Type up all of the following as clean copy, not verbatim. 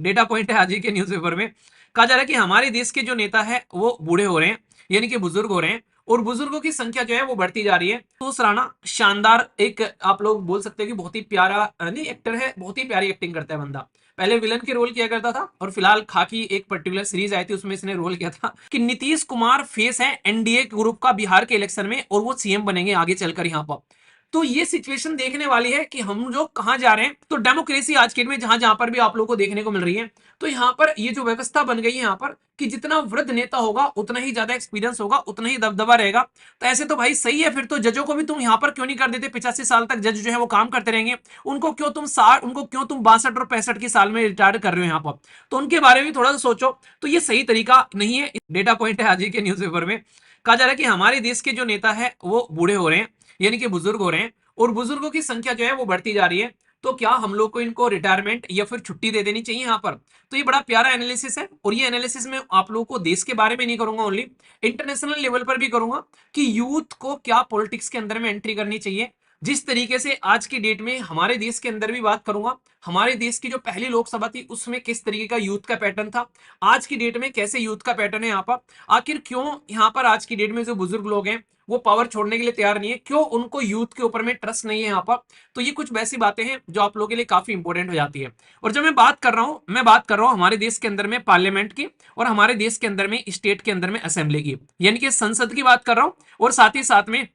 Data point है आज ही के न्यूज़पेपर में। कहा जा रहा है कि हमारे देश के जो नेता है वो बूढ़े हो रहे हैं, यानी कि बुजुर्ग हो रहे हैं, और बुजुर्गों की संख्या जो है वो बढ़ती जा रही है। तो राणा शानदार एक आप लोग बोल सकते हैं कि बहुत ही प्यारा नहीं एक्टर है, बहुत ही प्यारी एक्टिंग करता है बंदा। पहले विलन के रोल किया करता था और फिलहाल खाकी एक पर्टिकुलर सीरीज आई थी उसमें इसने रोल किया था कि नीतीश कुमार फेस है एनडीए ग्रुप का बिहार के इलेक्शन में और वो सीएम बनेंगे आगे चलकर यहाँ पर। तो ये सिचुएशन देखने वाली है कि हम लोग कहां जा रहे हैं। तो डेमोक्रेसी आज के डेट में जहां जहां पर भी आप लोगों को देखने को मिल रही है, तो यहाँ पर ये जो व्यवस्था बन गई है यहाँ पर कि जितना वृद्ध नेता होगा उतना ही ज्यादा एक्सपीरियंस होगा, उतना ही दबदबा रहेगा। तो ऐसे तो भाई सही है, फिर तो जजों को भी तुम यहाँ पर क्यों नहीं कर देते, 85 साल तक जज जो है वो काम करते रहेंगे। उनको क्यों तुम 62 और 65 की साल में रिटायर कर रहे हो यहाँ पर। तो उनके बारे में थोड़ा सा सोचो, तो ये सही तरीका नहीं है। डेटा पॉइंट है आज ही के न्यूज़पेपर में। कहा जा रहा है कि हमारे देश के जो नेता है वो बूढ़े हो रहे हैं, यानी कि बुजुर्ग हो रहे हैं, और बुजुर्गों की संख्या जो है वो बढ़ती जा रही है। तो क्या हम लोग को इनको रिटायरमेंट या फिर छुट्टी दे देनी चाहिए यहाँ पर। तो ये बड़ा प्यारा एनालिसिस है, और ये एनालिसिस में आप लोगों को देश के बारे में नहीं करूंगा, ओनली इंटरनेशनल लेवल पर भी करूंगा कि यूथ को क्या पॉलिटिक्स के अंदर में एंट्री करनी चाहिए। जिस तरीके से आज की डेट में हमारे देश के अंदर भी बात करूंगा, हमारे देश की जो पहली लोकसभा थी उसमें किस तरीके का यूथ का पैटर्न था, आज की डेट में कैसे यूथ का पैटर्न है यहाँ पर, आखिर क्यों यहाँ पर आज की डेट में जो बुजुर्ग लोग हैं वो पावर छोड़ने के लिए तैयार नहीं है, क्यों उनको यूथ के ऊपर में ट्रस्ट नहीं है यहाँ पर। तो ये कुछ वैसी बातें हैं जो आप लोगों के लिए काफी इंपॉर्टेंट हो जाती है। और जब मैं बात कर रहा हूँ हमारे देश के अंदर में पार्लियामेंट की, और हमारे देश के अंदर में स्टेट के अंदर में असेंबली की, यानी कि संसद की बात कर रहा हूँ, और साथ ही साथ में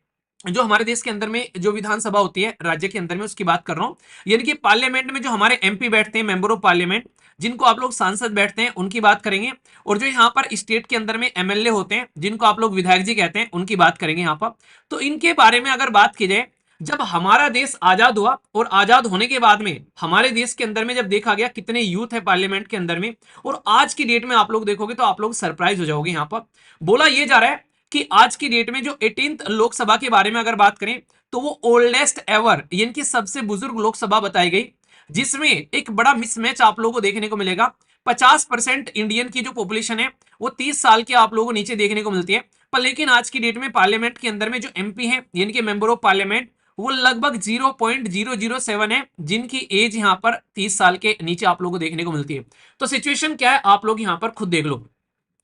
जो हमारे देश के अंदर में जो विधानसभा होती है राज्य के अंदर में उसकी बात कर रहा हूं। यानी कि पार्लियामेंट में जो हमारे एमपी बैठते हैं, मेंबर ऑफ पार्लियामेंट, जिनको आप लोग सांसद बैठते हैं, उनकी बात करेंगे। और जो यहाँ पर स्टेट के अंदर में एमएलए होते हैं, जिनको आप लोग विधायक जी कहते हैं, उनकी बात करेंगे यहाँ पर। तो इनके बारे में अगर बात की जाए, जब हमारा देश आजाद हुआ और आजाद होने के बाद में हमारे देश के अंदर में जब देखा गया कितने यूथ है पार्लियामेंट के अंदर में, और आज की डेट में आप लोग देखोगे तो आप लोग सरप्राइज हो जाओगे। यहाँ पर बोला यह जा रहा है कि आज की डेट में जो 18th लोकसभा के बारे में अगर बात करें, तो वो ओल्डेस्ट एवर यानी कि सबसे बुजुर्ग लोकसभा बताई गई, जिसमें एक बड़ा मिसमैच आप लोगों को देखने को मिलेगा। 50% इंडियन की जो पॉपुलेशन है वो 30 साल के आप लोगों को नीचे देखने को मिलती है, पर लेकिन आज की डेट में पार्लियामेंट के अंदर में जो एमपी है यानी कि मेंबर ऑफ पार्लियामेंट, वो लगभग 0.007 है, जिनकी एज यहां पर 30 साल के नीचे आप लोगों को देखने को मिलती है। तो सिचुएशन क्या है आप लोग यहां पर खुद देख लो।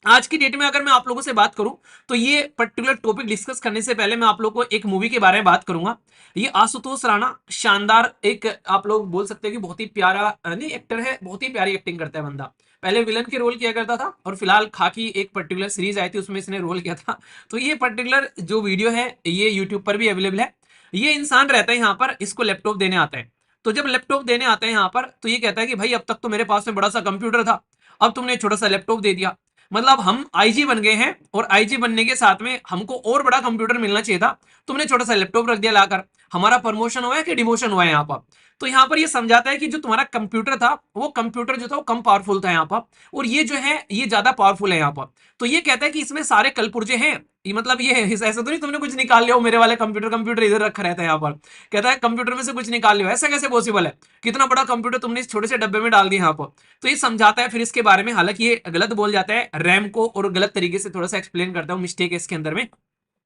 आज की डेट में अगर मैं आप लोगों से बात करूं, तो ये पर्टिकुलर टॉपिक डिस्कस करने से पहले मैं आप लोगों को एक मूवी के बारे में बात करूंगा। ये आशुतोष राणा शानदार एक आप लोग बोल सकते हैं कि बहुत ही प्यारा नहीं एक्टर है, बहुत ही प्यारी एक्टिंग करता है बंदा। पहले विलन के रोल किया करता था और फिलहाल खाकी एक पर्टिकुलर सीरीज आई थी उसमें इसने रोल किया था। तो ये पर्टिकुलर जो वीडियो है ये यूट्यूब पर भी अवेलेबल है। ये इंसान रहता है यहाँ पर, इसको लैपटॉप देने आता है। तो जब लैपटॉप देने आता है यहाँ पर, तो ये कहता है कि भाई अब तक तो मेरे पास में बड़ा सा कंप्यूटर था, अब तुमने छोटा सा लैपटॉप दे दिया, मतलब हम आईजी बन गए हैं, और आईजी बनने के साथ में हमको और बड़ा कंप्यूटर मिलना चाहिए था, तुमने छोटा सा लैपटॉप रख दिया लाकर, हमारा प्रमोशन हुआ है कि डिमोशन हुआ है यहाँ पर। तो यहाँ पर ये समझाता है कि जो तुम्हारा कंप्यूटर था, वो कंप्यूटर जो था वो कम पावरफुल था यहाँ पर, और ये जो है ये ज्यादा पावरफुल है यहाँ पर। तो ये कहता है कि इसमें सारे कलपुर्जे हैं, ये मतलब ये ऐसा तो नहीं तुमने कुछ निकाल लिया हो मेरे वाले कंप्यूटर इधर रखा रहता है यहाँ पर। कहता है कंप्यूटर में से कुछ निकाल लिया, ऐसा कैसे पॉसिबल है, कितना बड़ा कंप्यूटर तुमने इस छोटे से डब्बे में डाल दिया यहाँ पर। तो ये समझाता है फिर इसके बारे में, हालांकि ये गलत बोल जाता है रैम को, और गलत तरीके से थोड़ा सा एक्सप्लेन करता हूँ, मिस्टेक है इसके अंदर में,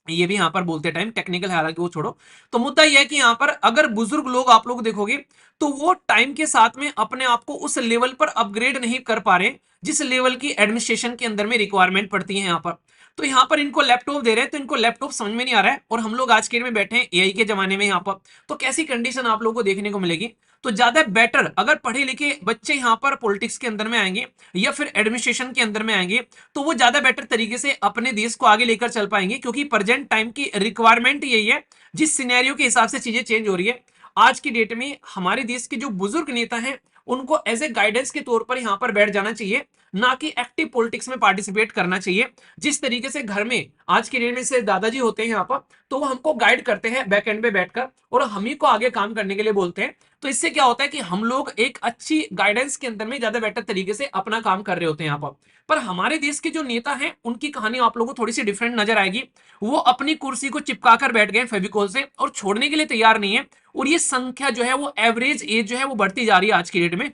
ये भी यहाँ पर बोलते टाइम टेक्निकल है, हालांकि वो छोड़ो। तो मुद्दा यह है कि यहाँ पर अगर बुजुर्ग लोग आप लोग देखोगे, तो वो टाइम के साथ में अपने आप को उस लेवल पर अपग्रेड नहीं कर पा रहे जिस लेवल की एडमिनिस्ट्रेशन के अंदर में रिक्वायरमेंट पड़ती है यहाँ पर। तो यहाँ पर इनको लैपटॉप दे रहे हैं, तो इनको लैपटॉप समझ में नहीं आ रहा है, और हम लोग आज के डेट में बैठे हैं एआई के जमाने में यहाँ पर। तो कैसी कंडीशन आप लोगों को देखने को मिलेगी। तो ज्यादा बेटर अगर पढ़े लिखे बच्चे यहाँ पर पॉलिटिक्स के अंदर में आएंगे या फिर एडमिनिस्ट्रेशन के अंदर में आएंगे, तो वो ज्यादा बेटर तरीके से अपने देश को आगे लेकर चल पाएंगे, क्योंकि प्रेजेंट टाइम की रिक्वायरमेंट यही है, जिस सिनेरियो के हिसाब से चीजें चेंज हो रही है। आज की डेट में हमारे देश के जो बुजुर्ग नेता हैं, उनको एज ए गाइडेंस के तौर पर यहाँ पर बैठ जाना चाहिए, ना कि एक्टिव पॉलिटिक्स में पार्टिसिपेट करना चाहिए। जिस तरीके से घर में आज के डेट में से दादाजी होते हैं यहाँ पर, तो वो हमको गाइड करते हैं बैक एंड पे बैठकर, और हम ही को आगे काम करने के लिए बोलते हैं। तो इससे क्या होता है कि हम लोग एक अच्छी गाइडेंस के अंदर में ज्यादा बेटर तरीके से अपना काम कर रहे होते हैं यहाँ पर हमारे देश के जो नेता हैं उनकी कहानी आप लोगों को थोड़ी सी डिफरेंट नजर आएगी। वो अपनी कुर्सी को चिपका कर बैठ गए फेविकोल से, और छोड़ने के लिए तैयार नहीं है, और ये संख्या जो है वो एवरेज एज जो है वो बढ़ती जा रही है आज की डेट में।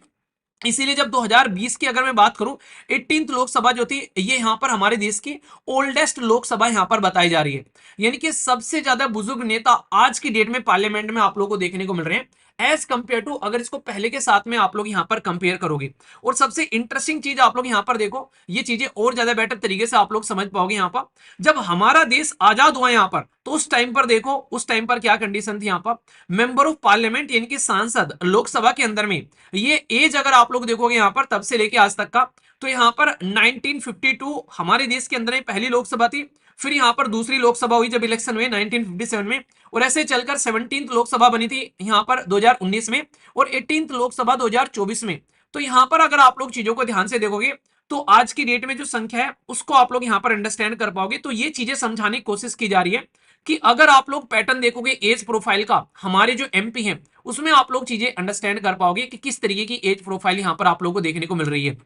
इसीलिए जब 2020 की अगर मैं बात करूं, 18th लोकसभा जो थी ये यहां पर हमारे देश की ओल्डेस्ट लोकसभा यहां पर बताई जा रही है, यानी कि सबसे ज्यादा बुजुर्ग नेता आज की डेट में पार्लियामेंट में आप लोगों को देखने को मिल रहे हैं। एज कंपेयर टू, अगर इसको पहले के साथ में आप लोग यहां पर कंपेयर करोगे। और सबसे इंटरेस्टिंग चीज आप लोग यहां पर देखो, ये चीजें और ज्यादा बेटर तरीके से आप लोग समझ पाओगे यहां पर। जब हमारा देश आजाद हुआ यहां पर, तो उस टाइम पर देखो, उस टाइम पर क्या कंडीशन थी यहां पर, मेंबर ऑफ पार्लियामेंट यानी कि सांसद लोकसभा के अंदर में, ये एज अगर आप लोग देखोगे यहां पर तब से लेके आज तक का, तो यहां पर 1952 हमारे देश के अंदर में पहली लोकसभा थी। फिर यहां पर दूसरी लोकसभा हुई जब इलेक्शन हुए 1957 में, और ऐसे चलकर 17th लोकसभा बनी थी यहां पर 2019 में, और 18th लोकसभा 2024 में। तो यहां पर अगर आप लोग चीजों को ध्यान से देखोगे तो आज की डेट में जो संख्या है उसको आप लोग यहां पर अंडरस्टैंड कर पाओगे। तो ये चीजें समझाने की कोशिश की जा रही है कि अगर आप लोग पैटर्न देखोगे एज प्रोफाइल का, हमारे जो एमपी हैं उसमें आप लोग चीजें अंडरस्टैंड कर पाओगे कि किस तरीके की एज प्रोफाइल यहां पर आप लोगों को देखने को मिल रही है।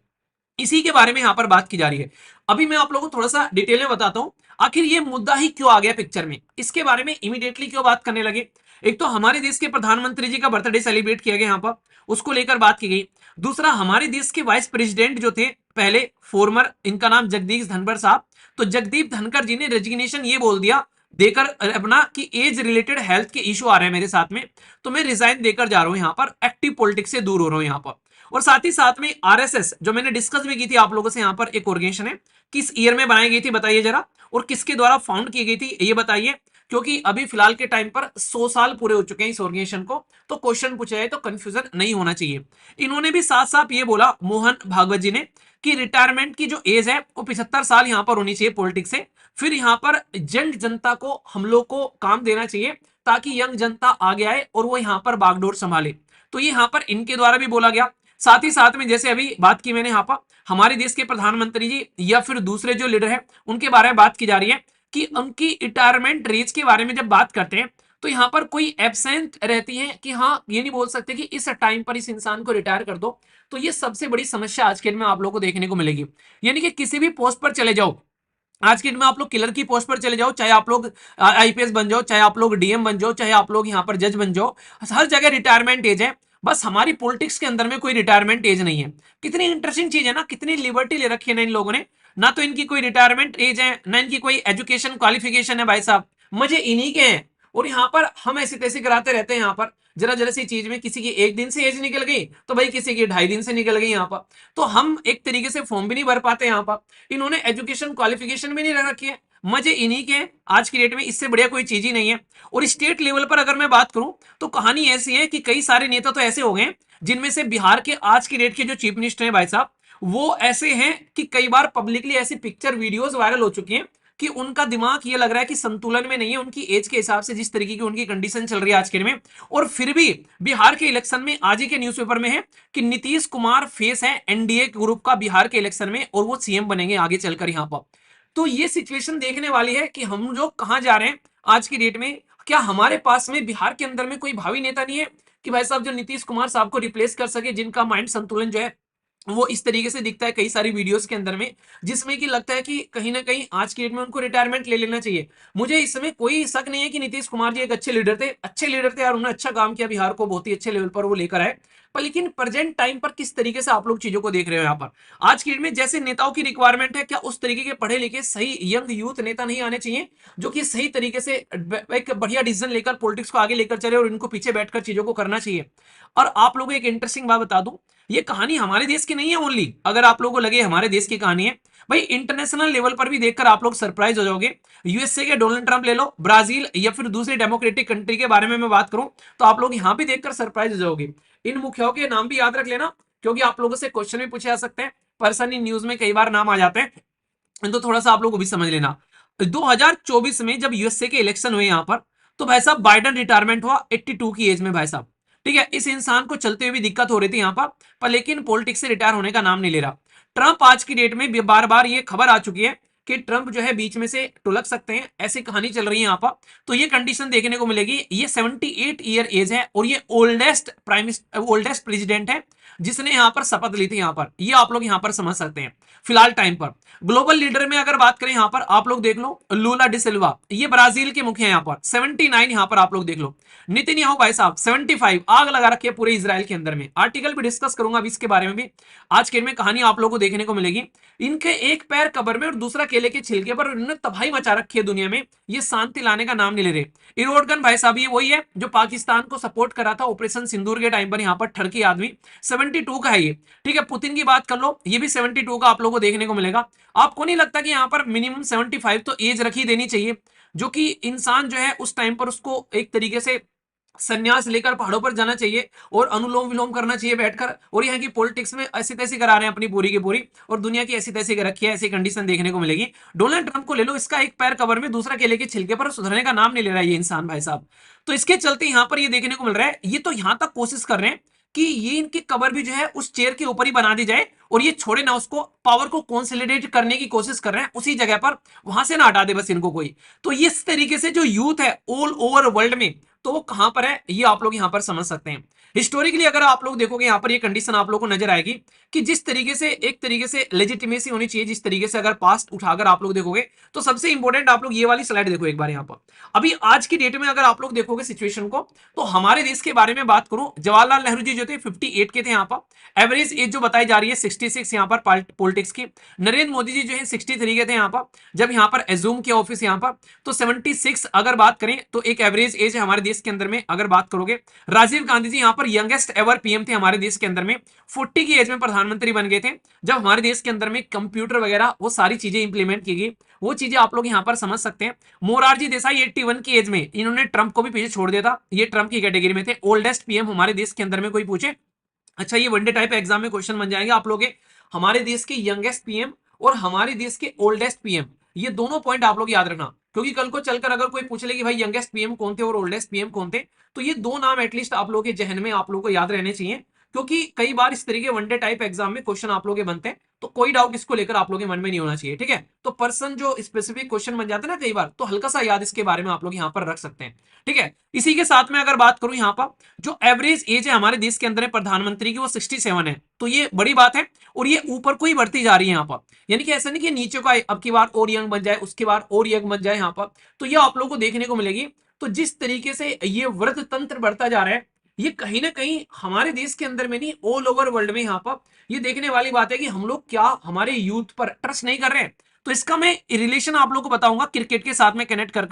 इसी के बारे में यहां पर बात की जा रही है। अभी मैं आप लोगों को थोड़ा सा डिटेल में बताता हूं आखिर ये मुद्दा ही क्यों आ गया पिक्चर में, इसके बारे में इमीडिएटली क्यों बात करने लगे। एक तो हमारे देश के प्रधानमंत्री जी का बर्थडे सेलिब्रेट किया गया यहां पर, उसको लेकर बात की गई। दूसरा, हमारे देश के वाइस प्रेसिडेंट जो थे पहले फॉर्मर, इनका नाम जगदीश धनखड़ साहब, तो जगदीप धनखड़ जी ने रेजिग्नेशन ये बोल दिया देकर अपना कि एज रिलेटेड हेल्थ के इशू आ रहे हैं मेरे साथ में, तो मैं रिजाइन देकर जा रहा हूं यहां पर, एक्टिव पॉलिटिक्स से दूर हो रहा हूं यहां पर। और साथ ही साथ में आरएसएस जो मैंने डिस्कस भी की थी आप लोगों से, यहां पर एक ऑर्गेनाइजेशन है, किस ईयर में बनाई गई थी बताइए जरा, और किसके द्वारा फाउंड की गई थी ये बताइए, क्योंकि अभी फिलहाल के टाइम पर 100 साल पूरे हो चुके हैं इस ऑर्गेनाइजेशन को, तो क्वेश्चन पूछा जाए तो कंफ्यूजन नहीं होना चाहिए। इन्होंने भी साथ साथ ये बोला, मोहन भागवत जी ने, कि रिटायरमेंट की जो एज है वो 75 साल यहां पर होनी चाहिए पॉलिटिक्स से। फिर यहां पर यंग जनता को हम लोग को काम देना चाहिए ताकि यंग जनता आगे आए और वो यहां पर बागडोर संभाले, तो ये यहां पर इनके द्वारा भी बोला गया। साथ ही साथ में जैसे अभी बात की मैंने यहां पर हमारे देश के प्रधानमंत्री जी या फिर दूसरे जो लीडर है उनके बारे में बात की जा रही है कि उनकी रिटायरमेंट रेज के बारे में जब बात करते हैं तो यहां पर कोई एब्सेंट रहती है कि हाँ ये नहीं बोल सकते कि इस टाइम पर इस इंसान को रिटायर कर दो। तो ये सबसे बड़ी समस्या आज के दिन में आप लोगों को देखने को मिलेगी। यानी कि किसी भी पोस्ट पर चले जाओ, आज के दिन में आप लोग किलर की पोस्ट पर चले जाओ, चाहे आप लोग आईपीएस बन जाओ, चाहे आप लोग डीएम बन जाओ, चाहे आप लोग यहाँ पर जज बन जाओ, हर जगह रिटायरमेंट एज है। बस हमारी पॉलिटिक्स के अंदर में कोई रिटायरमेंट एज नहीं है। कितनी इंटरेस्टिंग चीज है ना, कितनी लिबर्टी ले रखी है ना इन लोगों ने, ना तो इनकी कोई रिटायरमेंट एज है ना इनकी कोई एजुकेशन क्वालिफिकेशन है, भाई साहब मजे इन्हीं के हैं। और यहाँ पर हम ऐसी तैसी कराते रहते हैं, यहाँ पर जरा जरा सी चीज में किसी की एक दिन से एज निकल गई तो भाई किसी की 2.5 दिन से निकल गई यहाँ पर, तो हम एक तरीके से फॉर्म भी नहीं भर पाते यहाँ पर। इन्होंने एजुकेशन क्वालिफिकेशन भी नहीं रख रखी है, मजे इन्हीं के हैं आज की डेट में, इससे बढ़िया कोई चीज ही नहीं है। और स्टेट लेवल पर अगर मैं बात करूं तो कहानी ऐसी है कि कई सारे नेता तो ऐसे हो गए जिनमें से बिहार के आज की डेट के जो चीफ मिनिस्टर हैं भाई साहब, वो ऐसे हैं कि कई बार पब्लिकली ऐसी पिक्चर वीडियोस वायरल हो चुकी हैं कि उनका दिमाग ये लग रहा है कि संतुलन में नहीं है उनकी एज के हिसाब से, जिस तरीके की उनकी कंडीशन चल रही है आज के में। और फिर भी बिहार के इलेक्शन में आज ही के न्यूज़पेपर में है कि नीतीश कुमार फेस है एनडीए ग्रुप का बिहार के इलेक्शन में और वो सीएम बनेंगे आगे चलकर यहाँ पर। तो ये सिचुएशन देखने वाली है कि हम जो कहां जा रहे हैं आज की डेट में। क्या हमारे पास में बिहार के अंदर में कोई भावी नेता नहीं है कि भाई साहब जो नीतीश कुमार साहब को रिप्लेस कर सके, जिनका माइंड संतुलन जो है वो इस तरीके से दिखता है कई सारी वीडियोस के अंदर में, जिसमें कि लगता है कि कहीं ना कहीं आज की डेट में उनको रिटायरमेंट ले लेना चाहिए। मुझे इसमें कोई शक नहीं है कि नीतीश कुमार जी एक अच्छे लीडर थे, अच्छे लीडर थे और उन्होंने अच्छा काम किया, बिहार को बहुत ही अच्छे लेवल पर वो लेकर आए। पर लेकिन प्रेजेंट टाइम पर किस तरीके से आप लोग चीजों को देख रहे हो यहाँ पर आज की डेट में, जैसे नेताओं की रिक्वायरमेंट है, क्या उस तरीके के पढ़े लिखे सही यंग यूथ नेता नहीं आने चाहिए जो कि सही तरीके से एक बढ़िया डिसीजन लेकर पॉलिटिक्स को आगे लेकर चले और इनको पीछे बैठकर चीजों को करना चाहिए। और आप लोगों को एक इंटरेस्टिंग बात बता दूं, ये कहानी हमारे देश की नहीं है ओनली, अगर आप लोगों को लगे हमारे देश की कहानी है, भाई इंटरनेशनल लेवल पर भी देखकर आप लोग सरप्राइज हो जाओगे। यूएसए के डोनाल्ड ट्रंप ले लो, ब्राजील या फिर दूसरी डेमोक्रेटिक कंट्री के बारे में मैं बात करूं तो आप लोग यहां भी देखकर सरप्राइज हो जाओगे। इन मुखियाओं के नाम भी याद रख लेना क्योंकि आप लोगों से क्वेश्चन भी पूछे जा सकते हैं, पर्सनली न्यूज में कई बार नाम आ जाते हैं, तो थोड़ा सा आप लोग को भी समझ लेना। 2024 में जब यूएसए के इलेक्शन हुए यहां पर, तो भाई साहब बाइडन रिटायरमेंट हुआ 82 की एज में भाई साहब, ठीक है। इस इंसान को चलते हुए भी दिक्कत हो रही थी यहां पर लेकिन पॉलिटिक्स से रिटायर होने का नाम नहीं ले रहा। ट्रंप आज की डेट में बार बार ये खबर आ चुकी है कि ट्रंप जो है बीच में से टुलक सकते हैं, ऐसी कहानी चल रही है यहाँ पर। तो ये कंडीशन देखने को मिलेगी। ये 78 ईयर एज है और ये ओल्डेस्ट प्रेसिडेंट है जिसने यहाँ पर शपथ ली थी यहाँ पर, ये आप लोग यहाँ पर समझ सकते हैं फिलहाल टाइम पर। ग्लोबल लीडर में अगर बात करें यहाँ पर आप लोग देख लो लूला डी सिल्वा, ये ब्राजील के मुखिया यहाँ पर 79 यहाँ पर आप लोग देख लो। नेतन्याहू भाई साहब 75, आग लगा रखी है पूरे इजराइल के अंदर में। आर्टिकल भी डिस्कस करूंगा अभी इसके बारे में भी, आज के में कहानी आप लोगों को देखने को मिलेगी। इनके एक पैर कब्र में और दूसरा केले के छिलके पर, इन्होंने तबाही मचा रखी है दुनिया में, ये शांति लाने का नाम नहीं ले रहे। इरोडगन भाई साहब ये वही है जो पाकिस्तान को सपोर्ट करा था ऑपरेशन सिंदूर के टाइम पर, यहाँ पर ठरकी आदमी 72 का है ये, ठीक है। पुतिन की बात कर लो, ये भी 72 का आप लोगों को देखने को मिलेगा। आपको नहीं लगता कि यहाँ पर मिनिमम 75 तो एज रखी देनी चाहिए, जो कि इंसान जो है उस टाइम पर उसको एक तरीके से संन्यास लेकर पहाड़ों पर जाना चाहिए और अनुलोम विलोम करना चाहिए बैठकर, और यहाँ की पॉलिटिक्स में ऐसी तैसी करा रहे हैं अपनी पूरी की पूरी, और दुनिया की ऐसी तैसी कर रखी है, ऐसी कंडीशन देखने को मिलेगी। डोनाल्ड ट्रंप को ले लो, इसका एक पैर कवर में दूसरा केले के छिलके पर, सुधरने का नाम नहीं ले रहा है ये इंसान भाई साहब। तो इसके चलते यहाँ पर ये देखने को मिल रहा है, ये तो यहाँ तक कोशिश कर रहे हैं कि ये इनकी कबर भी जो है उस चेयर के ऊपर ही बना दी जाए, और ये छोड़े ना उसको, पावर को कंसोलिडेट करने की कोशिश कर रहे हैं उसी जगह पर, वहां से ना हटा दे बस इनको कोई। तो इस तरीके से जो यूथ है ऑल ओवर वर्ल्ड में, तो वो कहां पर है ये आप लोग यहां पर समझ सकते हैं। हिस्टोरिकली अगर आप लोग देखोगे यहाँ पर ये कंडीशन आप लोग को नजर आएगी कि जिस तरीके से एक तरीके से लेजिटिमेसी होनी चाहिए, जिस तरीके से अगर पास्ट उठाकर आप लोग देखोगे, तो सबसे इंपॉर्टेंट आप लोग ये वाली स्लाइड देखो एक बार यहाँ पर। अभी आज की डेट में अगर आप लोग देखोगे सिचुएशन को, तो हमारे देश के बारे में बात करूं, जवाहरलाल नेहरू जी जो थे 58 के थे यहाँ पर, एवरेज एज जो बताई जा रही है 66 यहाँ पर पॉलिटिक्स की। नरेंद्र मोदी जी जो है 63 के थे यहाँ पर, जब यहाँ पर एज्यूम किया ऑफिस यहाँ पर, तो 76 अगर बात करें तो एक एवरेज एज है हमारे देश के अंदर में। अगर बात करोगे, राजीव गांधी जी यहाँ पर यंगेस्ट एवर पीएम थे हमारे देश के अंदर में, 40 की एज में प्रधानमंत्री बन गए थे, जब हमारे देश के अंदर में कंप्यूटर वगैरह वो सारी चीजें इंप्लीमेंट की गई, वो चीजें आप लोग यहाँ पर समझ सकते हैं। मोरारजी देसाई 81 की एज में, इन्होंने ट्रंप को भी पीछे छोड़ दिया था, ये ट्रंप की कैटेगरी में थे। ओल्डेस्ट पीएम हमारे देश के अंदर में कोई पूछे, अच्छा ये वनडे टाइप एग्जाम में क्वेश्चन बन जाएंगे आप लोग के, हमारे देश के यंगेस्ट पीएम और हमारे देश के ओल्डेस्ट पीएम, ये दोनों पॉइंट आप लोग याद रखना, क्योंकि कल को चलकर अगर कोई पूछ ले कि भाई यंगेस्ट पीएम कौन थे और ओल्डेस्ट पीएम कौन थे, तो ये दो नाम एटलीस्ट आप लोगों के जहन में आप लोगों को याद रहने चाहिए, क्योंकि कई बार इस तरीके वनडे टाइप एग्जाम में क्वेश्चन आप लोग के बनते हैं, तो कोई डाउट इसको लेकर आप लोग के मन में नहीं होना चाहिए, ठीक है। तो पर्सन जो स्पेसिफिक क्वेश्चन बन जाते हैं ना कई बार, तो हल्का सा याद इसके बारे में आप लोग यहाँ पर रख सकते हैं, ठीक है। इसी के साथ में अगर बात करूं यहाँ पर, जो एवरेज एज है हमारे देश के अंदर प्रधानमंत्री की वो 67 है, तो ये बड़ी बात है, और ये ऊपर को ही बढ़ती जा रही है यहाँ पर, यानी कि ऐसा नहीं कि नीचे का अब की बार और यंग बन जाए, उसके बाद और यंग बन जाए यहाँ पर, तो ये आप लोग को देखने को मिलेगी। तो जिस तरीके से ये वृद्ध तंत्र बढ़ता जा रहा है, ये कहीं ना कहीं हमारे देश के अंदर में नहीं, ऑल ओवर वर्ल्ड में यहाँ पर ये देखने वाली बात है कि हम लोग क्या हमारे यूथ पर ट्रस्ट नहीं कर रहे हैं। तो इसका मैं रिलेशन आप लोग को बताऊंगा क्रिकेट के साथ में कनेक्ट कर,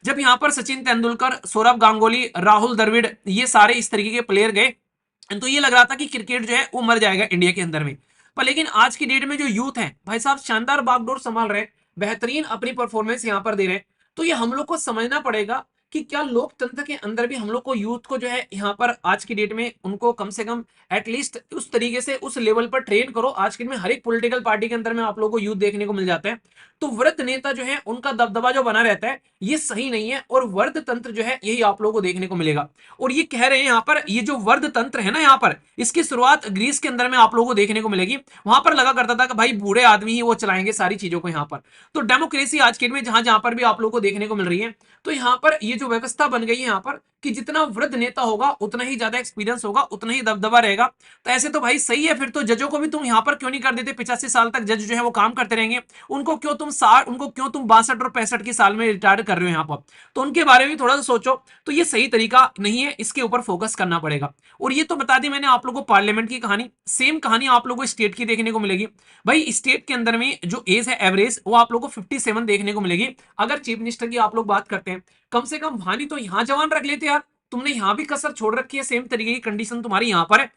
जब यहाँ पर सचिन तेंदुलकर, सौरभ गांगुली, राहुल द्रविड़, ये सारे इस तरीके के प्लेयर गए, तो ये लग रहा था कि क्रिकेट जो है वो मर जाएगा इंडिया के अंदर में। पर लेकिन आज की डेट में जो यूथ है भाई साहब, शानदार बागडोर संभाल रहे हैं, बेहतरीन अपनी परफॉर्मेंस यहाँ पर दे रहे हैं। तो ये हम लोग को समझना पड़ेगा कि क्या लोकतंत्र के अंदर भी हम लोग को यूथ को जो है यहाँ पर आज की डेट में उनको कम से कम एटलीस्ट उस तरीके से उस लेवल पर ट्रेन करो। आज के में हर एक पॉलिटिकल पार्टी के अंदर में आप लोगों को यूथ देखने को मिल जाता है, तो वृद्ध नेता जो है उनका दबदबा जो बना रहता है ये सही नहीं है, और वर्द तंत्र जो है यही आप लोगों को देखने को मिलेगा। और ये कह रहे हैं यहाँ पर, ये जो वर्द तंत्र है ना यहाँ पर, इसकी शुरुआत ग्रीस के अंदर में आप लोगों को देखने को मिलेगी। वहां पर लगा करता था कि भाई बूढ़े आदमी ही वो चलाएंगे सारी चीजों को यहाँ पर। तो डेमोक्रेसी आज के में जहां जहां पर भी आप लोगों को देखने को मिल रही है, तो यहाँ पर ये जो व्यवस्था बन गई है यहाँ पर कि जितना वृद्ध नेता होगा उतना ही ज्यादा एक्सपीरियंस होगा, उतना ही दबदबा रहेगा। तो ऐसे तो भाई सही है, फिर तो जजों को भी तुम यहाँ पर क्यों नहीं कर देते, 85 साल तक जज जो है वो काम करते रहेंगे, उनको क्यों तुम 62 और 65 की साल में रिटायर कर रहे हो यहाँ पर। तो उनके बारे में थोड़ा सा सोचो, तो ये सही तरीका नहीं है, इसके ऊपर फोकस करना पड़ेगा। और ये तो बता दी मैंने आप लोगों को पार्लियामेंट की कहानी, सेम कहानी आप लोगों को स्टेट की देखने को मिलेगी। भाई स्टेट के अंदर में जो एज है एवरेज, वो आप लोगों को 57 देखने को मिलेगी। अगर चीफ मिनिस्टर की आप लोग बात करते हैं, कम से कम भानी तो यहाँ जवान रख लेते यार, तुमने यहां भी कसर छोड़ रखी है, सेम तरीके की कंडीशन तुम्हारी यहां पर है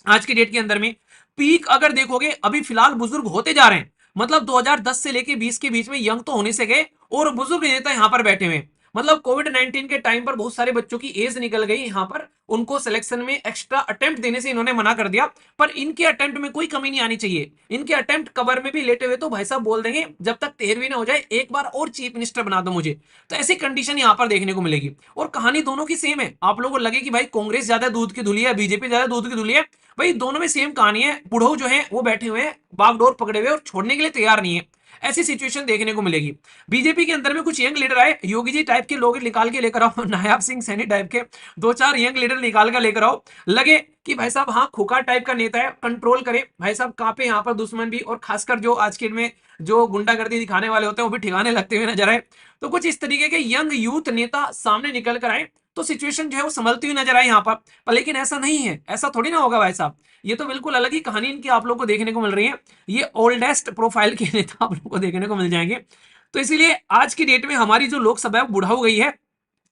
आज की डेट के अंदर में। पीक अगर देखोगे अभी फिलहाल बुजुर्ग होते जा रहे हैं, मतलब 2010 से लेके 20 के बीच में यंग तो होने से गए और बुजुर्ग नेता यहां पर बैठे हुए। मतलब कोविड-19 के टाइम पर बहुत सारे बच्चों की एज निकल गई यहां पर, उनको सिलेक्शन में एक्स्ट्रा अटेम्प्ट देने से इन्होंने मना कर दिया। पर इनके अटेम्प्ट में कोई कमी नहीं आनी चाहिए, इनके अटेम्प्ट कवर में भी लेटे हुए तो भाई साहब बोल देंगे जब तक 13वीं ना हो जाए एक बार और चीफ मिनिस्टर बना दो मुझे। तो ऐसी कंडीशन यहां पर देखने को मिलेगी। और कहानी दोनों की सेम है। आप लोगों को लगे कि भाई कांग्रेस ज्यादा दूध की धुली है, बीजेपी ज्यादा दूध की धुली है, भाई दोनों में सेम कहानी है। बुढ़ो जो है वो बैठे हुए हैं बागडोर पकड़े हुए और छोड़ने के लिए तैयार नहीं है। ऐसी सिचुएशन देखने को मिलेगी। बीजेपी के अंदर में कुछ यंग लीडर आए, योगी जी टाइप के लोग निकाल के लेकर आओ, नायाब सिंह सैनी टाइप के दो चार यंग लीडर निकाल कर लेकर आओ, लगे कि भाई साहब हाँ खुखा टाइप का नेता है, कंट्रोल करे भाई साहब, कांपे यहाँ पर दुश्मन भी, और खासकर जो आज के में जो गुंडागर्दी दिखाने वाले होते हैं वो भी ठिकाने लगते हुए नजर आए। तो कुछ इस तरीके के यंग यूथ नेता सामने निकल कर आए तो सिचुएशन जो है वो संभलती हुई नजर आई यहाँ पर लेकिन ऐसा नहीं है, ऐसा थोड़ी ना होगा भाई साहब, ये तो बिल्कुल अलग ही कहानी इनकी आप लोग को देखने को मिल रही है। ये ओल्डेस्ट प्रोफाइल के नेता आप लोग को देखने को मिल जाएंगे। तो इसीलिए आज की डेट में हमारी जो लोकसभा है वो बुढ़ा हो गई है।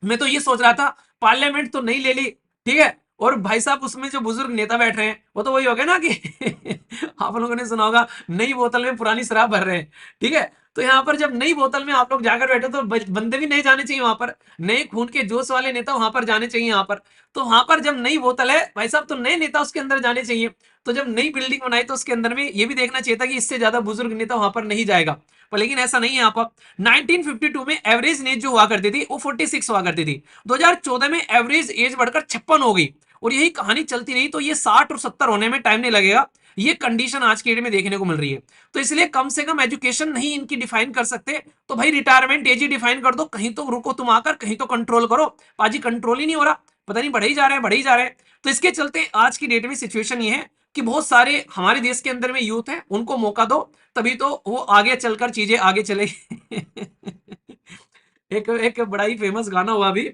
मैं तो ये सोच रहा था पार्लियामेंट तो नहीं ले ली, ठीक है, और भाई साहब उसमें जो बुजुर्ग नेता बैठ रहे हैं वो तो वही हो गया ना कि आप लोगों ने सुना होगा नई बोतल में पुरानी शराब भर रहे हैं, ठीक है। तो यहाँ पर जब नई बोतल में आप लोग जाकर बैठे तो बंदे भी नहीं जाने चाहिए वहां पर, नए खून के जोश वाले नेता वहां पर जाने चाहिए यहाँ पर। तो वहां पर जब नई बोतल है भाई साहब तो नए नेता उसके अंदर जाने चाहिए। तो जब नई बिल्डिंग बनाई तो उसके अंदर में ये भी देखना चाहिए था कि इससे ज्यादा बुजुर्ग नेता वहां पर नहीं जाएगा, पर लेकिन ऐसा नहीं है। यहाँ पर 1952 में एवरेज एज जो हुआ करती थी वो 46 हुआ करती थी, 2014 में एवरेज एज बढ़कर 56 हो गई, और यही कहानी चलती रही तो ये 60 और 70 होने में टाइम नहीं लगेगा। ये कंडीशन आज के डेट में देखने को मिल रही है। तो इसलिए कम से कम एजुकेशन नहीं इनकी डिफाइन कर सकते, तो भाई रिटायरमेंट एज ही डिफाइन कर दो, कहीं तो रुको तुम आकर, कहीं तो कंट्रोल करो। पाजी कंट्रोल ही नहीं हो रहा, पता नहीं बढ़े ही जा रहे हैं, बढ़े ही जा रहे हैं। तो इसके चलते आज की डेट में सिचुएशन ये है कि बहुत सारे हमारे देश के अंदर में यूथ है, उनको मौका दो, तभी तो वो आगे चलकर चीजें आगे चलेगी। एक एक बड़ा ही फेमस गाना हुआ अभी,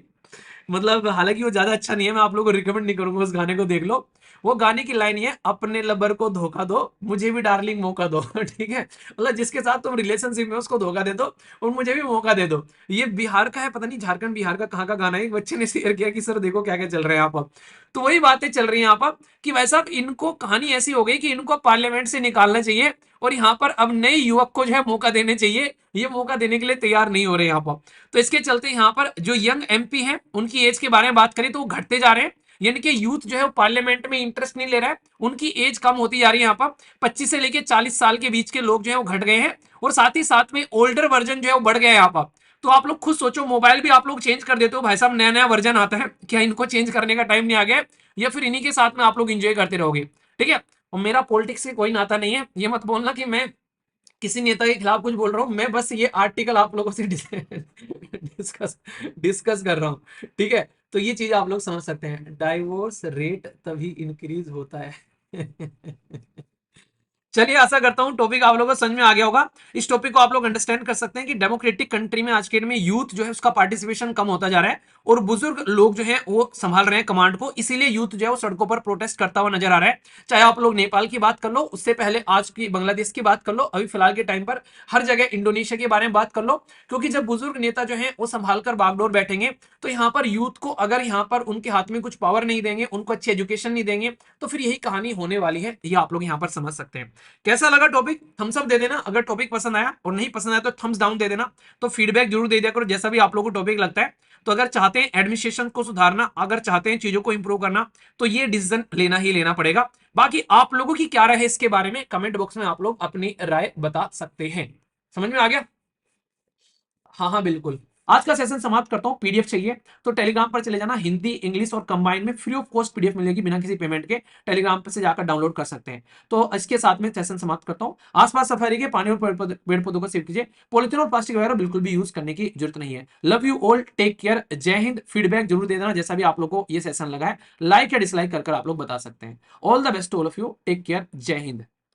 मतलब हालांकि वो ज्यादा अच्छा नहीं है, मैं आप लोगों को रिकमेंड नहीं करूंगा, उस गाने को देख लो। वो गाने की लाइन ये है, अपने लबर को धोखा दो, मुझे भी डार्लिंग मौका दो। ठीक है, मतलब जिसके साथ तुम रिलेशनशिप में उसको धोखा दे दो और मुझे भी मौका दे दो। ये बिहार का है, पता नहीं झारखंड बिहार का कहाँ का गाना है, एक बच्चे ने शेयर किया कि सर देखो क्या क्या चल रहा है यहाँ पर। तो वही बातें चल रही है यहाँ पर कि भाई साहब इनको कहानी ऐसी हो गई कि इनको पार्लियामेंट से निकालना चाहिए, और यहाँ पर अब नए युवक को जो है मौका देने चाहिए, ये मौका देने के लिए तैयार नहीं हो रहे यहाँ पर। तो इसके चलते यहाँ पर जो यंग एमपी हैं उनकी एज के बारे में बात करें तो वो घटते जा रहे हैं, यानी कि यूथ जो है वो पार्लियामेंट में इंटरेस्ट नहीं ले रहा है, उनकी एज कम होती जा रही है। यहाँ पर 25 से लेके 40 साल के बीच के लोग जो है वो घट गए हैं, और साथ ही साथ में ओल्डर वर्जन जो है वो बढ़ गया है यहाँ पर। तो आप लोग खुद सोचो, मोबाइल भी आप लोग चेंज कर देते हो भाई साहब, नया नया वर्जन आता है, क्या इनको चेंज करने का टाइम नहीं आ गया, या फिर इन्हीं के साथ में आप लोग इंजॉय करते रहोगे, ठीक है। और मेरा पॉलिटिक्स से कोई नाता नहीं है, ये मत बोलना कि मैं किसी नेता के खिलाफ कुछ बोल रहा हूं, मैं बस ये आर्टिकल आप लोगों से डिस्कस डिस्कस कर रहा हूं, ठीक है। तो ये चीज आप लोग समझ सकते हैं, डाइवोर्स रेट तभी इंक्रीज होता है। चलिए आशा करता हूं टॉपिक आप लोगों को समझ में आ गया होगा। इस टॉपिक को आप लोग अंडरस्टैंड कर सकते हैं कि डेमोक्रेटिक कंट्री में आज के डेट में यूथ जो है उसका पार्टिसिपेशन कम होता जा रहा है, और बुजुर्ग लोग जो है वो संभाल रहे हैं कमांड को, इसीलिए यूथ जो है वो सड़कों पर प्रोटेस्ट करता हुआ नजर आ रहा है। चाहे आप लोग नेपाल की बात कर लो, उससे पहले आज की बांग्लादेश की बात कर लो, अभी फिलहाल के टाइम पर हर जगह इंडोनेशिया के बारे में बात कर लो, क्योंकि जब बुजुर्ग नेता जो है वो संभाल कर बागडोर बैठेंगे तो यहाँ पर यूथ को अगर यहाँ पर उनके हाथ में कुछ पावर नहीं देंगे, उनको अच्छी एजुकेशन नहीं देंगे, तो फिर यही कहानी होने वाली है, ये आप लोग यहाँ पर समझ सकते हैं। कैसा लगा टॉपिक, थम्स अप दे देना अगर टॉपिक पसंद आया, और नहीं पसंद आया तो थम्स डाउन दे देना। तो फीडबैक जरूर दे दिया करो जैसा भी आप लोगों को टॉपिक लगता है। तो अगर चाहते हैं एडमिनिस्ट्रेशन को सुधारना, अगर चाहते हैं चीजों को इंप्रूव करना, तो ये डिसीजन लेना ही लेना पड़ेगा। बाकी आप लोगों की क्या राय है इसके बारे में कमेंट बॉक्स में आप लोग अपनी राय बता सकते हैं। समझ में आ गया? हाँ हाँ बिल्कुल। आज का सेशन समाप्त करता हूँ। पीडीएफ चाहिए तो टेलीग्राम पर चले जाना, हिंदी इंग्लिश और कंबाइन में फ्री ऑफ कॉस्ट पीडीएफ मिलेगी बिना किसी पेमेंट के, टेलीग्राम पर से जाकर डाउनलोड कर सकते हैं। तो इसके साथ में सेशन समाप्त करता हूँ। आसपास सफाई के पानी और पेड़ पौधों को सेव कीजिए, पॉलिथीन और प्लास्टिक वगैरह बिल्कुल भी यूज करने की जरूरत नहीं है। Love you all, take care, जय हिंद। फीडबैक जरूर दे देना जैसा भी आप लोग को ये सेशन लगा है, लाइक या डिसलाइक कर आप लोग बता सकते हैं। All the best all of you, take care, जय हिंद।